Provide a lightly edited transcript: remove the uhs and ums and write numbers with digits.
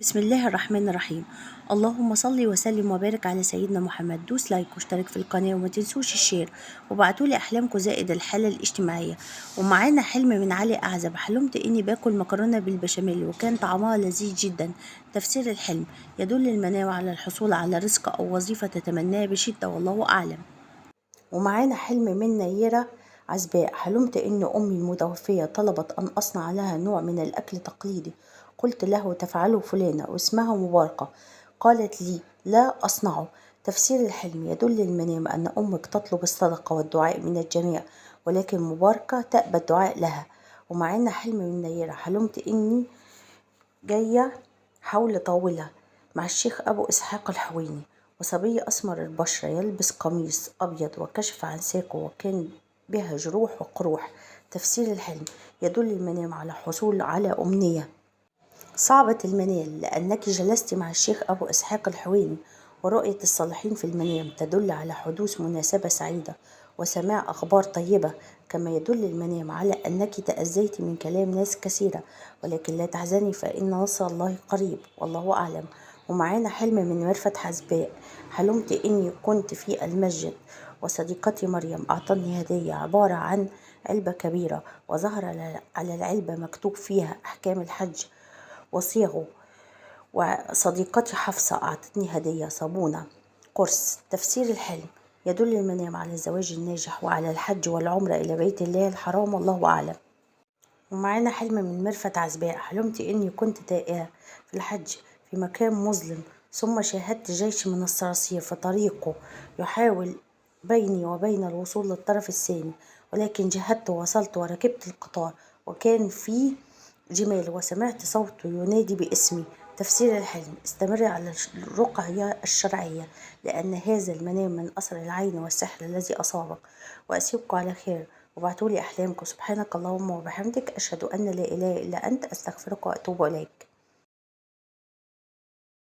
بسم الله الرحمن الرحيم. اللهم صل وسلم وبارك على سيدنا محمد. دوس لايك واشترك في القناة وما تنسوش الشير وابعتولي أحلامكم زائد الحالة الاجتماعية. ومعانا حلم من علي أعزب. حلمت إني باكل مكرونة بالبشاميل وكان طعمها لذيذ جدا. تفسير الحلم: يدل المنام على الحصول على رزق أو وظيفة تتمناها بشدة والله أعلم. ومعانا حلم من نيرة عزباء. حلمت إن أمي المتوفية طلبت أن أصنع لها نوع من الأكل تقليدي. قلت له تفعله فلانة واسمها مباركة. قالت لي لا أصنعه. تفسير الحلم: يدل المنام أن أمك تطلب الصدقة والدعاء من الجميع، ولكن مباركة تأبى الدعاء لها. ومعانا حلم من نيرة. حلمت إني جاية حول طاولة مع الشيخ أبو إسحاق الحويني، وصبي أسمر البشرة يلبس قميص أبيض وكشف عن ساقه وكان بها جروح وقروح. تفسير الحلم: يدل المنام على حصول على أمنية صعبة المنال، لأنك جلست مع الشيخ أبو إسحاق الحويني، ورؤية الصالحين في المنام تدل على حدوث مناسبة سعيدة وسماع أخبار طيبة. كما يدل المنام على أنك تأذيت من كلام ناس كثيرة، ولكن لا تحزني فإن نصر الله قريب والله أعلم. ومعانا حلم من مرفت حسباء. حلمت إني كنت في المسجد وصديقتي مريم أعطتني هدية عبارة عن علبة كبيرة، وظهر على العلبة مكتوب فيها أحكام الحج وصيغه. وصديقتي حفصة أعطتني هدية صابونة قرص. تفسير الحلم: يدل المنام على الزواج الناجح وعلى الحج والعمرة إلى بيت الله الحرام والله أعلم. ومعانا حلم من مرفت عزباء. حلمت إني كنت تائهة في الحج في مكان مظلم، ثم شاهدت جيش من الصراصير في طريقه يحاول بيني وبين الوصول للطرف الثاني، ولكن جهدت ووصلت وركبت القطار وكان فيه جمال وسمعت صوته ينادي باسمي. تفسير الحلم: استمري على الرقية الشرعية، لأن هذا المنام من أثر العين والسحر الذي أصابك. وأسيبكم على خير، وابعتولي أحلامكم. سبحانك اللهم وبحمدك، أشهد أن لا إله إلا أنت، أستغفرك وأتوب إليك.